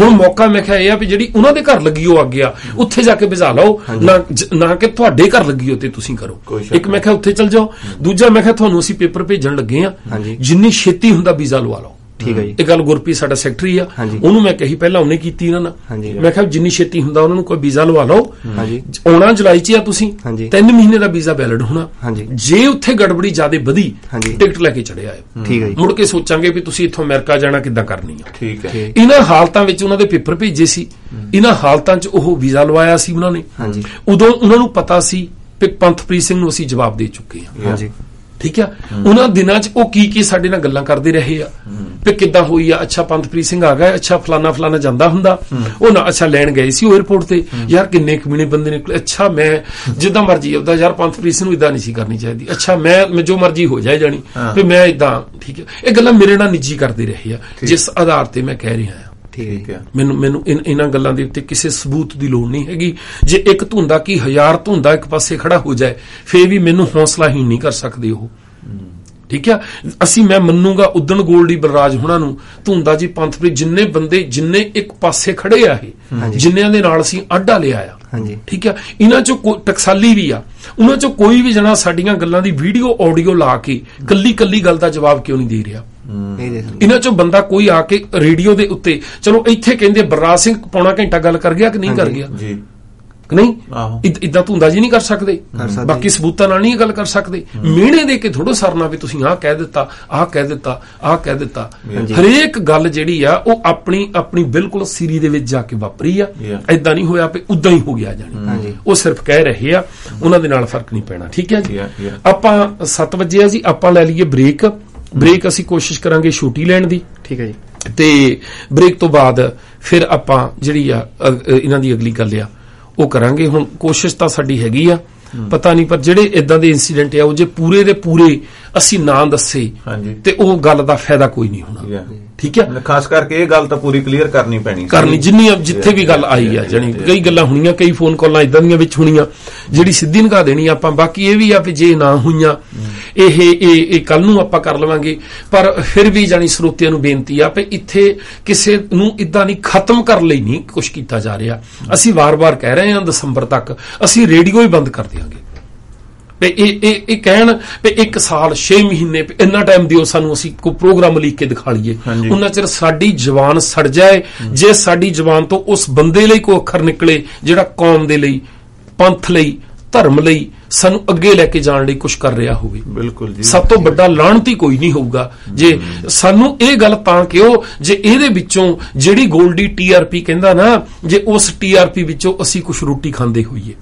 ਹੁਣ ਮੌਕਾ ਮੈਂ ਕਿਹਾ ਇਹ ਆ ਵੀ ਜਿਹੜੀ ਉਹਨਾਂ ਦੇ ਘਰ ਲੱਗੀ ਉਹ ਅੱਗੇ ਆ, ਉੱਥੇ ਜਾ ਕੇ ਭਜਾ ਲਓ, ਨਾ ਕਿ ਤੁਹਾਡੇ ਘਰ ਲੱਗੀ ਉੱਤੇ ਤੁਸੀਂ ਕਰੋ। ਇੱਕ ਮੈਂ ਕਿਹਾ ਉੱਥੇ ਚਲ ਜਾਓ, ਦੂਜਾ ਮੈਂ ਕਿਹਾ ਤੁਹਾਨੂੰ ਅਸੀਂ ਪੇਪਰ ਭੇਜਣ ਲੱਗੇ ਆ, ਜਿੰਨੀ ਛੇਤੀ ਹੁੰਦਾ ਵੀਜ਼ਾ ਲਵਾ ਲਓ। ਠੀਕ ਹੈ ਜੀ। ਇਹ ਗੱਲ ਗੁਰਪ੍ਰੀਤ ਸਾਡਾ ਸੈਕਟਰੀ ਆ, ਉਹਨੂੰ ਮੈਂ ਕਹੀ, ਪਹਿਲਾਂ ਉਹਨੇ ਕੀਤੀ ਇਹਨਾਂ ਨਾਲ, ਮੈਂ ਕਿਹਾ ਜਿੰਨੀ ਛੇਤੀ ਹੁੰਦਾ ਉਹਨਾਂ ਨੂੰ ਕੋਈ ਵੀਜ਼ਾ ਲਵਾ ਲਓ। ਆਉਣਾ ਜੁਲਾਈ 'ਚ ਆ ਤੁਸੀਂ, 3 ਮਹੀਨੇ ਦਾ ਵੀਜ਼ਾ ਵੈਲਿਡ ਹੋਣਾ। ਜੇ ਉੱਥੇ ਗੜਬੜੀ ਜ਼ਿਆਦਾ ਵਧੀ, ਟਿਕਟ ਲੈ ਕੇ ਚੜਿਆ ਹੈ, ਮੁੜ ਕੇ ਸੋਚਾਂਗੇ ਵੀ ਤੁਸੀਂ ਇੱਥੋਂ ਅਮਰੀਕਾ ਜਾਣਾ ਕਿੱਦਾਂ ਕਰਨੀ ਆ। ਠੀਕ ਹੈ। ਇਹਨਾਂ ਹਾਲਤਾਂ ਵਿੱਚ ਉਹਨਾਂ ਦੇ ਪੇਪਰ ਭੇਜੇ ਸੀ, ਇਹਨਾਂ ਹਾਲਤਾਂ 'ਚ ਉਹ ਵੀਜ਼ਾ ਲਵਾਇਆ ਸੀ ਉਹਨਾਂ ਨੇ। ਉਦੋਂ ਉਹਨਾਂ ਨੂੰ ਪਤਾ ਸੀ ਕਿ ਪੰਥਪ੍ਰੀਤ ਸਿੰਘ ਨੂੰ ਅਸੀਂ ਜਵਾਬ ਦੇ ਚੁੱਕੇ ਹਾਂ। ਠੀਕ ਆ। ਉਹਨਾਂ ਦਿਨਾਂ 'ਚ ਉਹ ਕੀ ਸਾਡੇ ਨਾਲ ਗੱਲਾਂ ਕਰਦੇ ਰਹੇ ਆ ਵੀ ਕਿੱਦਾਂ ਹੋਈ ਆ, ਅੱਛਾ ਪੰਥਪ੍ਰੀਤ ਸਿੰਘ ਆ ਗਿਆ, ਅੱਛਾ ਫਲਾਨਾ ਜਾਂਦਾ ਹੁੰਦਾ, ਉਹ ਨਾ ਅੱਛਾ ਲੈਣ ਗਏ ਸੀ ਉਹ 에ਅਰਪੋਰਟ ਤੇ, ਯਾਰ ਕਿੰਨੇ ਕਮੀਨੇ ਬੰਦੇ ਨੇ, ਅੱਛਾ ਮੈਂ ਜਿੱਦਾਂ ਮਰਜੀ ਆਉਂਦਾ, ਯਾਰ ਪੰਥਪ੍ਰੀਤ ਸਿੰਘ ਨੂੰ ਇਦਾਂ ਨਹੀਂ ਸੀ ਕਰਨੀ ਚਾਹੀਦੀ, ਅੱਛਾ ਮੈਂ ਜੋ ਮਰਜੀ ਹੋ ਜਾਏ ਜਾਣੀ ਵੀ ਮੈਂ ਇਦਾਂ। ਠੀਕ ਹੈ। ਇਹ ਗੱਲਾਂ ਮੇਰੇ ਨਾਲ ਨਿੱਜੀ ਕਰਦੇ ਰਹੇ ਆ, ਜਿਸ ਆਧਾਰ ਤੇ ਮੈਂ ਕਹਿ ਰਿਹਾ ਹਾਂ। ਠੀਕ ਹੈ। ਮੈਨੂੰ ਇਹਨਾਂ ਗੱਲਾਂ ਦੇ ਉੱਤੇ ਕਿਸੇ ਸਬੂਤ ਦੀ ਲੋੜ ਨਹੀਂ ਹੈਗੀ। ਜੇ ਇੱਕ ਧੁੰਦਾ ਕੀ 1000 ਧੁੰਦਾ ਇੱਕ ਪਾਸੇ ਖੜਾ ਹੋ ਜਾਏ, ਫੇਰ ਵੀ ਮੈਨੂੰ ਹੌਸਲਾਹੀਣ ਨਹੀਂ ਕਰ ਸਕਦੇ ਉਹ। ਠੀਕ ਆ। ਮੈਂ ਮੰਨੂਗਾ ਉਦਣ ਗੋਲਡੀ ਬਲਰਾਜ ਹੁਣਾਂ ਨੂੰ, ਧੁੰਦਾ ਜੀ, ਪੰਥਪ੍ਰੀਤ, ਜਿੰਨੇ ਬੰਦੇ ਜਿੰਨੇ ਇੱਕ ਪਾਸੇ ਖੜੇ ਆ, ਇਹ ਜਿੰਨਿਆਂ ਦੇ ਨਾਲ ਅਸੀਂ ਆਡਾ ਲਿਆ ਆ। ਠੀਕ ਆ। ਇਹਨਾਂ ਚੋਂ ਟਕਸਾਲੀ ਵੀ ਆ, ਉਹਨਾਂ ਚੋਂ ਕੋਈ ਵੀ ਜਣਾ ਸਾਡੀਆਂ ਗੱਲਾਂ ਦੀ ਵੀਡੀਓ ਆਡੀਓ ਲਾ ਕੇ ਕੱਲੀ ਗੱਲ ਦਾ ਜਵਾਬ ਕਿਉਂ ਨਹੀਂ ਦੇ ਰਿਹਾ। ਇਹਨਾਂ ਚੋਂ ਬੰਦਾ ਕੋਈ ਆ ਕੇ ਰੇਡੀਓ ਦੇ ਉੱਤੇ, ਚਲੋ ਇੱਥੇ ਕਹਿੰਦੇ ਬਲਰਾਜ ਸਿੰਘ ਪੌਣਾ ਘੰਟਾ ਗੱਲ ਕਰ ਗਿਆ ਕਿ ਨਹੀਂ ਕਰ ਗਿਆ, ਨਹੀਂ ਇਦਾਂ ਧੁੰਦਾ ਜੀ ਨਹੀਂ ਕਰ ਸਕਦੇ, ਬਾਕੀ ਸਬੂਤਾਂ ਨਾਲ ਨਹੀਂ ਗੱਲ ਕਰ ਸਕਦੇ। ਮਿਹਣੇ ਦੇ ਕੇ ਥੋੜੋ ਸਰਨਾ ਵੀ ਤੁਸੀਂ ਆਹ ਕਹਿ ਦਿੱਤਾ, ਆਹ ਕਹਿ ਦਿੱਤਾ, ਆਹ ਕਹਿ ਦਿੱਤਾ। ਹਰੇਕ ਗੱਲ ਜਿਹੜੀ ਆ ਉਹ ਆਪਣੀ ਬਿਲਕੁਲ ਸਿਰੀ ਦੇ ਵਿੱਚ ਜਾ ਕੇ ਵਾਪਰੀ ਆ। ਏਦਾਂ ਨਹੀਂ ਹੋਇਆ ਵੀ ਉਦਾਂ ਹੀ ਹੋ ਗਿਆ ਜਾਣੀ, ਉਹ ਸਿਰਫ ਕਹਿ ਰਹੇ ਆ, ਉਹਨਾਂ ਦੇ ਨਾਲ ਫਰਕ ਨਹੀਂ ਪੈਣਾ। ਠੀਕ ਹੈ ਜੀ। ਆਪਾਂ 7 ਵਜੇ ਆ ਜੀ, ਆਪਾਂ ਲੈ ਲਈਏ ਬ੍ਰੇਕ ਅਸੀਂ ਕੋਸ਼ਿਸ਼ ਕਰਾਂਗੇ ਛੋਟੀ ਲੈਣ ਦੀ। ਠੀਕ ਹੈ ਜੀ। ਤੇ ਬ੍ਰੇਕ ਤੋਂ ਬਾਅਦ ਫਿਰ ਆਪਾਂ ਜਿਹੜੀ ਆ ਇਹਨਾਂ ਦੀ ਅਗਲੀ ਗੱਲ ਆ ਉਹ ਕਰਾਂਗੇ। ਹੁਣ ਕੋਸ਼ਿਸ਼ ਤਾਂ ਸਾਡੀ ਹੈਗੀ ਆ, ਪਤਾ ਨਹੀਂ, ਪਰ ਜਿਹੜੇ ਇਦਾਂ ਦੇ ਇਨਸੀਡੈਂਟ ਆ ਉਹ ਜੇ ਪੂਰੇ ਦੇ ਪੂਰੇ ਅਸੀਂ ਨਾ ਦੱਸੇ ਤੇ ਉਹ ਗੱਲ ਦਾ ਫਾਇਦਾ ਕੋਈ ਨਹੀਂ ਹੋਣਾ। ਠੀਕ ਹੈ। ਖਾਸ ਕਰਕੇ ਇਹ ਗੱਲ ਤਾਂ ਪੂਰੀ ਕਲੀਅਰ ਕਰਨੀ ਪੈਣੀ, ਜਿੱਥੇ ਵੀ ਗੱਲ ਆਈ ਆ, ਜਾਣੀ ਕਈ ਗੱਲਾਂ ਹੋਣੀਆਂ, ਕਈ ਫੋਨ ਕਾਲਾਂ ਇਦਾਂ ਦੀਆਂ ਵਿੱਚ ਹੋਣੀਆਂ ਜਿਹੜੀ ਸਿੱਧੀ ਨਿਗਾਹ ਦੇਣੀ ਆਪਾਂ। ਬਾਕੀ ਇਹ ਵੀ ਆ ਵੀ ਜੇ ਨਾ ਹੋਈਆਂ ਇਹ ਕੱਲ ਨੂੰ ਆਪਾਂ ਕਰ ਲਵਾਂਗੇ, ਪਰ ਫਿਰ ਵੀ ਜਾਣੀ ਸਰੋਤਿਆਂ ਨੂੰ ਬੇਨਤੀ ਆ ਵੀ ਇੱਥੇ ਕਿਸੇ ਨੂੰ ਇਦਾਂ ਨਹੀਂ, ਖਤਮ ਕਰਨ ਲਈ ਨਹੀਂ ਕੁਛ ਕੀਤਾ ਜਾ ਰਿਹਾ। ਅਸੀਂ ਵਾਰ-ਵਾਰ ਕਹਿ ਰਹੇ ਹਾਂ ਦਸੰਬਰ ਤੱਕ ਅਸੀਂ ਰੇਡੀਓ ਹੀ ਬੰਦ ਕਰ ਦਿਆਂਗੇ। ਇਹ ਕਹਿਣ ਵੀ 1 ਸਾਲ 6 ਮਹੀਨੇ ਇੰਨਾ ਟਾਈਮ ਦਿਓ ਸਾਨੂੰ, ਅਸੀਂ ਕੋਈ ਪ੍ਰੋਗਰਾਮ ਲਿਖ ਕੇ ਦਿਖਾ ਲਈਏ, ਉਹਨਾਂ ਚਿਰ ਸਾਡੀ ਜ਼ਬਾਨ ਸੜ ਜਾਏ। ਜੇ ਸਾਡੀ ਜ਼ਬਾਨ ਤੋਂ ਉਸ ਬੰਦੇ ਲਈ ਕੋਈ ਅੱਖਰ ਨਿਕਲੇ ਜਿਹੜਾ ਕੌਮ ਦੇ ਲਈ, ਪੰਥ ਲਈ, ਧਰਮ ਲਈ ਸਾਨੂੰ ਅੱਗੇ ਲੈ ਕੇ ਜਾਣ ਲਈ ਕੁਝ ਕਰ ਰਿਹਾ ਹੋਵੇ, ਬਿਲਕੁਲ ਜੀ, ਸਭ ਤੋਂ ਵੱਡਾ ਲਾਹਣਤੀ ਕੋਈ ਨਹੀਂ ਹੋਊਗਾ। ਜੇ ਸਾਨੂੰ ਇਹ ਗੱਲ ਤਾਂ ਕਿਉਂ, ਜੇ ਇਹਦੇ ਵਿੱਚੋਂ ਜਿਹੜੀ ਗੋਲਡੀ TRP ਕਹਿੰਦਾ ਨਾ, ਜੇ ਉਸ TRP ਵਿੱਚੋਂ ਅਸੀਂ ਕੁਝ ਰੋਟੀ ਖਾਂਦੇ ਹੋਈਏ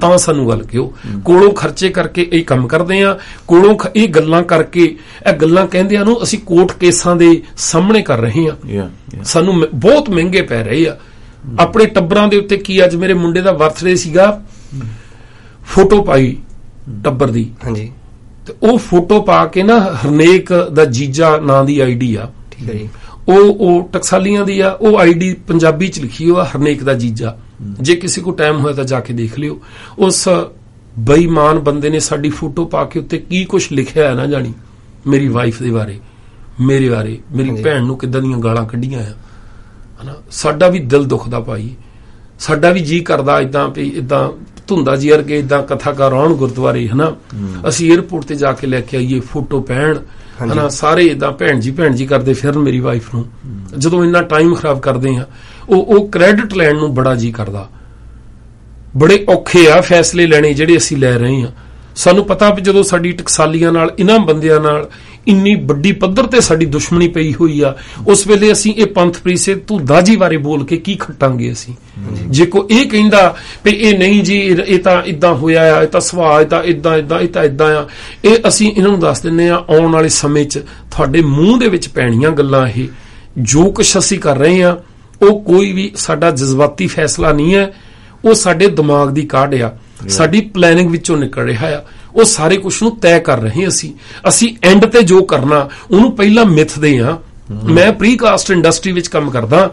ਤਾਂ ਸਾਨੂੰ ਗੱਲ ਕਿਉਂ। ਕੋਲੋਂ ਖਰਚੇ ਕਰਕੇ ਇਹ ਕੰਮ ਕਰਦੇ ਆ, ਕੋਲੋਂ ਇਹ ਗੱਲਾਂ ਕਰਕੇ, ਇਹ ਗੱਲਾਂ ਕਹਿੰਦਿਆਂ ਨੂੰ ਅਸੀਂ ਕੋਰਟ ਕੇਸਾਂ ਦੇ ਸਾਹਮਣੇ ਕਰ ਰਹੇ ਆ, ਸਾਨੂੰ ਬਹੁਤ ਮਹਿੰਗੇ ਪੈ ਰਹੇ ਆ ਆਪਣੇ ਟੱਬਰਾਂ ਦੇ ਉੱਤੇ। ਕੀ ਅੱਜ ਮੇਰੇ ਮੁੰਡੇ ਦਾ ਬਰਥਡੇ ਸੀਗਾ, ਫੋਟੋ ਪਾਈ ਟੱਬਰ ਦੀ, ਤੇ ਉਹ ਫੋਟੋ ਪਾ ਕੇ ਨਾ ਹਰਨੇਕ ਦਾ ਜੀਜਾ ਨਾਂ ਦੀ ID ਆ। ਠੀਕ ਹੈ ਜੀ। ਉਹ ਟਕਸਾਲੀਆਂ ਦੀ ਆ, ਉਹ ID ਪੰਜਾਬੀ ਚ ਲਿਖੀ ਹੋਆ, ਹਰਨੇਕ ਦਾ ਜੀਜਾ। ਜੇ ਕਿਸੇ ਕੋ ਟਾਈਮ ਹੋਇਆ ਤਾਂ ਜਾ ਕੇ ਦੇਖ ਲਿਓ। ਉਸ ਬੇਈਮਾਨ ਬੰਦੇ ਨੇ ਸਾਡੀ ਫੋਟੋ ਪਾ ਕੇ ਉੱਤੇ ਕੀ ਕੁਛ ਲਿਖਿਆ ਹੈ ਨਾ ਜਾਣੀ, ਮੇਰੀ ਵਾਈਫ ਦੇ ਬਾਰੇ, ਮੇਰੇ ਬਾਰੇ, ਮੇਰੀ ਭੈਣ ਨੂੰ ਕਿੱਦਾਂ ਦੀਆਂ ਗਾਲਾਂ ਕੱਢੀਆਂ ਆ, ਹਨਾ। ਸਾਡਾ ਵੀ ਦਿਲ ਦੁਖਦਾ ਭਾਈ, ਸਾਡਾ ਵੀ ਜੀ ਕਰਦਾ ਇਦਾਂ ਵੀ ਇਦਾਂ ਧੁੰਦਾ ਜੀ ਵਰਗੇ ਇਦਾਂ ਕਥਾਕਾਰ ਆਉਣ ਗੁਰਦੁਆਰੇ, ਹਨਾ। ਅਸੀਂ 에ਅਰਪੋਰਟ ਤੇ ਜਾ ਕੇ ਲੈ ਕੇ ਆਈਏ, ਫੋਟੋ ਪੈਣ, ਹਨਾ, ਸਾਰੇ ਇਦਾਂ ਭੈਣ ਜੀ ਕਰਦੇ ਫਿਰਨ ਮੇਰੀ ਵਾਈਫ ਨੂੰ। ਜਦੋਂ ਇੰਨਾ ਟਾਈਮ ਖਰਾਬ ਕਰਦੇ ਆ, ਉਹ ਕ੍ਰੈਡਿਟ ਲੈਣ ਨੂੰ ਬੜਾ ਜੀ ਕਰਦਾ। ਬੜੇ ਔਖੇ ਆ ਫੈਸਲੇ ਲੈਣੇ ਜਿਹੜੇ ਅਸੀਂ ਲੈ ਰਹੇ ਆ। ਸਾਨੂੰ ਪਤਾ ਵੀ ਜਦੋਂ ਸਾਡੀ ਟਕਸਾਲੀਆਂ ਨਾਲ, ਇਹਨਾਂ ਬੰਦਿਆਂ ਨਾਲ ਇੰਨੀ ਵੱਡੀ ਪੱਧਰ ਤੇ ਸਾਡੀ ਦੁਸ਼ਮਣੀ ਪਈ ਹੋਈ ਆ, ਉਸ ਵੇਲੇ ਅਸੀਂ ਇਹ ਪੰਥਪ੍ਰੀਤ ਸਿੰਘ ਧੁੰਦਾ ਜੀ ਬਾਰੇ ਬੋਲ ਕੇ ਕੀ ਖੱਟਾਂਗੇ ਅਸੀਂ। ਜੇ ਕੋਈ ਇਹ ਕਹਿੰਦਾ ਵੀ ਇਹ ਨਹੀਂ ਜੀ, ਇਹ ਤਾਂ ਇਦਾਂ ਹੋਇਆ ਆ, ਇਹ ਤਾਂ ਸੁਭਾਅ, ਇਹ ਤਾਂ ਇਦਾਂ ਆ, ਇਹ ਅਸੀਂ ਇਹਨਾਂ ਨੂੰ ਦੱਸ ਦਿੰਦੇ ਆ, ਆਉਣ ਵਾਲੇ ਸਮੇਂ 'ਚ ਤੁਹਾਡੇ ਮੂੰਹ ਦੇ ਵਿੱਚ ਪੈਣੀਆਂ ਗੱਲਾਂ। ਇਹ ਜੋ ਕੁਛ ਅਸੀਂ ਕਰ ਰਹੇ ਆ ਉਹ ਕੋਈ ਵੀ ਸਾਡਾ ਜਜ਼ਬਾਤੀ ਫੈਸਲਾ ਨਹੀਂ ਹੈ, ਉਹ ਸਾਡੇ ਦਿਮਾਗ ਦੀ ਕਾਢ ਆ, ਸਾਡੀ ਪਲੈਨਿੰਗ ਵਿੱਚੋਂ ਨਿਕਲ ਰਿਹਾ ਆ। ਉਹ ਸਾਰੇ ਕੁਛ ਨੂੰ ਤੈਅ ਕਰ ਰਹੇ ਅਸੀਂ ਐਂਡ ਤੇ ਜੋ ਕਰਨਾ ਉਹਨੂੰ ਪਹਿਲਾਂ ਮਿੱਥਦੇ ਆ। ਮੈਂ ਪ੍ਰੀਕਾਸਟ ਇੰਡਸਟਰੀ ਵਿੱਚ ਕੰਮ ਕਰਦਾ।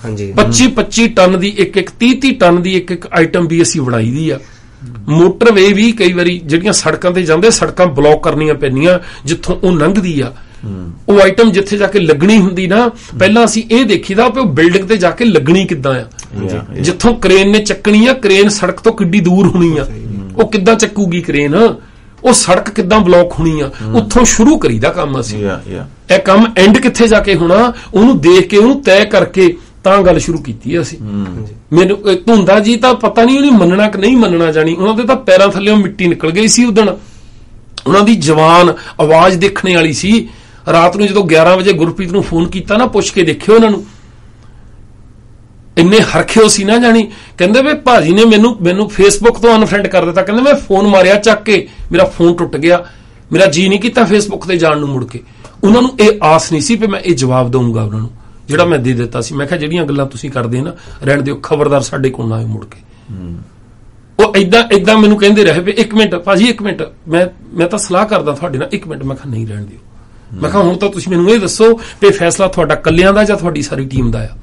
25 ਟਨ ਦੀ ਇੱਕ 30 ਟਨ ਦੀ ਇੱਕ ਆਈਟਮ ਵੀ ਅਸੀਂ ਬਣਾਈ ਦੀ ਆ। ਮੋਟਰਵੇ ਵੀ ਕਈ ਵਾਰੀ ਜਿਹੜੀਆਂ ਸੜਕਾਂ ਤੇ ਜਾਂਦੇ, ਸੜਕਾਂ ਬਲੌਕ ਕਰਨੀਆਂ ਪੈਂਦੀਆਂ ਜਿੱਥੋਂ ਉਹ ਲੰਘਦੀ ਆ, ਉਹ ਆਈਟਮ ਜਿੱਥੇ ਜਾ ਕੇ ਲੱਗਣੀ ਹੁੰਦੀ ਨਾ, ਪਹਿਲਾਂ ਅਸੀਂ ਇਹ ਦੇਖੀਦਾ ਕਿ ਉਹ ਬਿਲਡਿੰਗ ਤੇ ਜਾ ਕੇ ਲੱਗਣੀ ਕਿੱਦਾਂ ਆ। ਜਿੱਥੋਂ ਕ੍ਰੇਨ ਨੇ ਚੱਕਣੀ ਆ, ਕ੍ਰੇਨ ਸੜਕ ਤੋਂ ਕਿੱਡੀ ਦੂਰ ਹੋਣੀ ਆ, ਉਹ ਕਿੱਦਾਂ ਚੱਕੂਗੀ ਕ੍ਰੇਨ, ਉਹ ਸੜਕ ਕਿੱਦਾਂ ਬਲੌਕ ਹੋਣੀ ਆ, ਉੱਥੋਂ ਸ਼ੁਰੂ ਕਰੀਦਾ ਕੰਮ ਅਸੀਂ। ਇਹ ਕੰਮ ਐਂਡ ਕਿੱਥੇ ਜਾ ਕੇ ਹੋਣਾ, ਉਹਨੂੰ ਦੇਖ ਕੇ, ਉਹਨੂੰ ਤੈਅ ਕਰਕੇ ਤਾਂ ਗੱਲ ਸ਼ੁਰੂ ਕੀਤੀ ਅਸੀਂ। ਮੈਨੂੰ ਧੁੰਦਾ ਜੀ ਤਾਂ ਪਤਾ ਨਹੀਂ ਉਹਨੇ ਮੰਨਣਾ ਕਿ ਨਹੀਂ ਮੰਨਣਾ ਜਾਣੀ, ਉਹਨਾਂ ਦੇ ਤਾਂ ਪੈਰਾਂ ਥੱਲੇੋਂ ਮਿੱਟੀ ਨਿਕਲ ਗਈ ਸੀ ਉਦਣ। ਉਹਨਾਂ ਦੀ ਜਵਾਨ ਆਵਾਜ਼ ਦੇਖਣੇ ਵਾਲੀ ਸੀ। ਰਾਤ ਨੂੰ ਜਦੋਂ 11 ਵਜੇ ਗੁਰਪ੍ਰੀਤ ਨੂੰ ਫੋਨ ਕੀਤਾ ਨਾ, ਪੁੱਛ ਕੇ ਦੇਖਿਓ ਉਹਨਾਂ ਨੂੰ, ਇੰਨੇ ਹਰਖਿਓ ਸੀ ਨਾ ਜਾਣੀ। ਕਹਿੰਦੇ ਵੀ ਭਾਜੀ ਨੇ ਮੈਨੂੰ ਫੇਸਬੁੱਕ ਤੋਂ ਅਨਫਰੈਂਡ ਕਰ ਦਿੱਤਾ। ਕਹਿੰਦੇ ਮੈਂ ਫੋਨ ਮਾਰਿਆ ਚੱਕ ਕੇ, ਮੇਰਾ ਫੋਨ ਟੁੱਟ ਗਿਆ, ਮੇਰਾ ਜੀ ਨਹੀਂ ਕੀਤਾ ਫੇਸਬੁੱਕ ਤੇ ਜਾਣ ਨੂੰ ਮੁੜ ਕੇ। ਉਹਨਾਂ ਨੂੰ ਇਹ ਆਸ ਨਹੀਂ ਸੀ ਵੀ ਮੈਂ ਇਹ ਜਵਾਬ ਦਊਂਗਾ ਉਹਨਾਂ ਨੂੰ, ਜਿਹੜਾ ਮੈਂ ਦੇ ਦਿੱਤਾ ਸੀ। ਮੈਂ ਕਿਹਾ ਜਿਹੜੀਆਂ ਗੱਲਾਂ ਤੁਸੀਂ ਕਰਦੇ ਨਾ, ਰਹਿਣ ਦਿਓ, ਖਬਰਦਾਰ ਸਾਡੇ ਕੋਲ ਨਾ ਆਏ ਮੁੜ ਕੇ। ਉਹ ਏਦਾਂ ਮੈਨੂੰ ਕਹਿੰਦੇ ਰਹੇ ਵੀ 1 ਮਿੰਟ ਭਾਜੀ, 1 ਮਿੰਟ, ਮੈਂ ਤਾਂ ਸਲਾਹ ਕਰਦਾ ਤੁਹਾਡੇ ਨਾਲ, 1 ਮਿੰਟ। ਮੈਂ ਕਿਹਾ ਨਹੀਂ, ਰਹਿਣ ਦਿਓ। ਮੈਂ ਕਿਹਾ ਹੁਣ ਤਾਂ ਤੁਸੀਂ ਮੈਨੂੰ ਇਹ ਦੱਸੋ ਵੀ ਫੈਸਲਾ ਤੁਹਾਡਾ ਕੱਲਿਆਂ ਦਾ ਜਾਂ ਤੁਹਾਡੀ ਸਾਰੀ ਟੀਮ ਦਾ ਆ?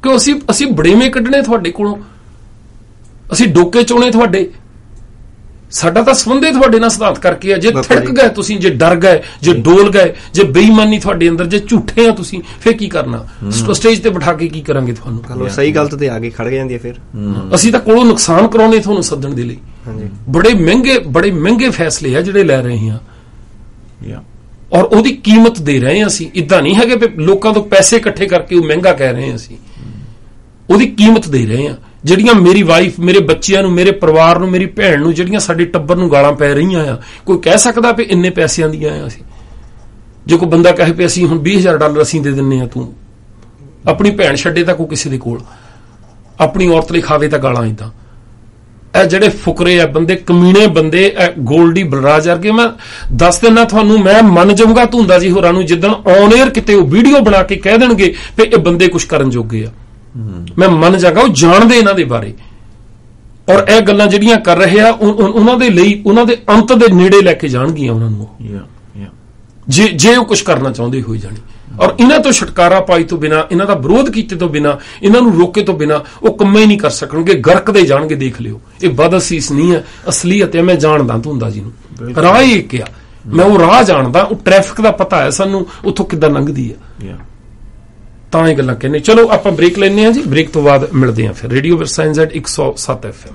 ਕਿ ਅਸੀਂ ਬੜੇਵੇਂ ਕੱਢਣੇ ਤੁਹਾਡੇ ਕੋਲੋਂ, ਅਸੀਂ ਡੋਕੇ ਚੋਣੇ ਤੁਹਾਡੇ, ਸਾਡਾ ਤਾਂ ਸੰਬੰਧੇ ਤੁਹਾਡੇ ਨਾਲ ਸਿਧਾਂਤ ਕਰਕੇ ਆ। ਜੇ ਥੜਕ ਗਏ ਤੁਸੀਂ, ਜੇ ਡਰ ਗਏ, ਜੇ ਡੋਲ ਗਏ, ਜੇ ਬੇਈਮਾਨੀ ਤੁਹਾਡੇ ਅੰਦਰ, ਜੇ ਝੂਠੇ ਆ ਤੁਸੀਂ, ਫਿਰ ਕੀ ਕਰਨਾ? ਸਟੇਜ ਤੇ ਬਿਠਾ ਕੇ ਕੀ ਕਰਾਂਗੇ ਤੁਹਾਨੂੰ? ਸਹੀ ਗਲਤ ਤੇ ਆ ਕੇ ਖੜ ਜਾਂਦੀ ਹੈ। ਫਿਰ ਅਸੀਂ ਤਾਂ ਕੋਲੋਂ ਨੁਕਸਾਨ ਕਰਾਉਣੇ ਤੁਹਾਨੂੰ ਸੱਦਣ ਦੇ ਲਈ। ਬੜੇ ਮਹਿੰਗੇ ਫੈਸਲੇ ਆ ਜਿਹੜੇ ਲੈ ਰਹੇ ਹਾਂ, ਔਰ ਉਹਦੀ ਕੀਮਤ ਦੇ ਰਹੇ ਹਾਂ ਅਸੀਂ। ਇਦਾਂ ਨਹੀਂ ਹੈਗੇ ਵੀ ਲੋਕਾਂ ਤੋਂ ਪੈਸੇ ਇਕੱਠੇ ਕਰਕੇ ਉਹ ਮਹਿੰਗਾ ਕਹਿ ਰਹੇ ਹਾਂ, ਅਸੀਂ ਉਹਦੀ ਕੀਮਤ ਦੇ ਰਹੇ ਹਾਂ। ਜਿਹੜੀਆਂ ਮੇਰੀ ਵਾਈਫ, ਮੇਰੇ ਬੱਚਿਆਂ ਨੂੰ, ਮੇਰੇ ਪਰਿਵਾਰ ਨੂੰ, ਮੇਰੀ ਭੈਣ ਨੂੰ, ਜਿਹੜੀਆਂ ਸਾਡੇ ਟੱਬਰ ਨੂੰ ਗਾਲਾਂ ਪੈ ਰਹੀਆਂ ਆ, ਕੋਈ ਕਹਿ ਸਕਦਾ ਵੀ ਇੰਨੇ ਪੈਸਿਆਂ ਦੀਆਂ ਆ ਅਸੀਂ? ਜੇ ਕੋਈ ਬੰਦਾ ਕਹੇ ਵੀ ਅਸੀਂ ਹੁਣ $20,000 ਅਸੀਂ ਦੇ ਦਿੰਨੇ ਆ, ਤੂੰ ਆਪਣੀ ਭੈਣ ਛੱਡੇ ਤਾਂ ਕੋਈ ਕਿਸੇ ਦੇ ਕੋਲ, ਆਪਣੀ ਔਰਤ ਲਈ ਖਾਵੇ ਤਾਂ ਗਾਲਾਂ। ਇਦਾਂ ਇਹ ਜਿਹੜੇ ਫੁਕਰੇ ਆ ਬੰਦੇ, ਕਮੀਨੇ ਬੰਦੇ, ਗੋਲਡੀ ਬਲਰਾਜ ਵਰਗੇ, ਮੈਂ ਦੱਸ ਦਿੰਦਾ ਤੁਹਾਨੂੰ, ਮੈਂ ਮੰਨ ਜਾਊਂਗਾ ਧੁੰਦਾ ਜੀ ਹੋਰਾਂ ਨੂੰ ਜਿੱਦਣ ਔਨ 에ਅਰ ਕਿਤੇ ਉਹ ਵੀਡੀਓ ਬਣਾ ਕੇ ਕਹਿ ਦੇਣਗੇ ਵੀ ਇਹ ਬੰਦੇ ਕੁਝ ਕਰਨ ਜੋਗੇ ਆ। ਮੈਂ ਮੰਨ ਜਾਗਾ, ਉਹ ਜਾਣਦੇ ਇਹਨਾਂ ਦੇ ਬਾਰੇ, ਔਰ ਇਹ ਗੱਲਾਂ ਜਿਹੜੀਆਂ ਕਰ ਰਹੇ ਆ ਉਹਨਾਂ ਦੇ ਲਈ, ਉਹਨਾਂ ਦੇ ਅੰਤ ਦੇ ਨੇੜੇ ਲੈ ਕੇ ਜਾਣਗੀਆਂ ਉਹਨਾਂ ਨੂੰ, ਜੇ ਉਹ ਕੁਝ ਕਰਨਾ ਚਾਹੁੰਦੇ ਹੋਈ ਜਾਣੀ। ਔਰ ਇਹਨਾਂ ਤੋਂ ਛੁਟਕਾਰਾ ਪਾਈ ਤੋਂ ਬਿਨਾ, ਇਹਨਾਂ ਦਾ ਵਿਰੋਧ ਕੀਤੇ ਤੋਂ ਬਿਨਾ, ਇਹਨਾਂ ਨੂੰ ਰੋਕੇ ਤੋਂ ਬਿਨਾ ਉਹ ਕੰਮੇ ਹੀ ਨਹੀਂ ਕਰ ਸਕਣਗੇ, ਗਰਕਦੇ ਜਾਣਗੇ। ਦੇਖ ਲਿਓ, ਇਹ ਬਦਅਸੀਸ ਨਹੀਂ ਹੈ, ਅਸਲੀਅਤ ਹੈ। ਮੈਂ ਜਾਣਦਾ ਧੁੰਦਾ ਜੀ ਨੂੰ, ਰਾਹ ਹੀ ਇੱਕ ਆ, ਮੈਂ ਉਹ ਰਾਹ ਜਾਣਦਾ, ਉਹ ਟ੍ਰੈਫਿਕ ਦਾ ਪਤਾ ਹੈ ਸਾਨੂੰ, ਉੱਥੋਂ ਕਿੱਦਾਂ ਲੰਘਦੀ ਹੈ, ਤਾਂ ਇਹ ਗੱਲਾਂ ਕਹਿੰਦੇ। ਚਲੋ ਆਪਾਂ ਬ੍ਰੇਕ ਲੈਂਦੇ ਹਾਂ ਜੀ, ਬ੍ਰੇਕ ਤੋਂ ਬਾਅਦ ਮਿਲਦੇ ਹਾਂ ਫਿਰ। ਰੇਡੀਓ ਵਿਰਸਾ NZ 107 FM।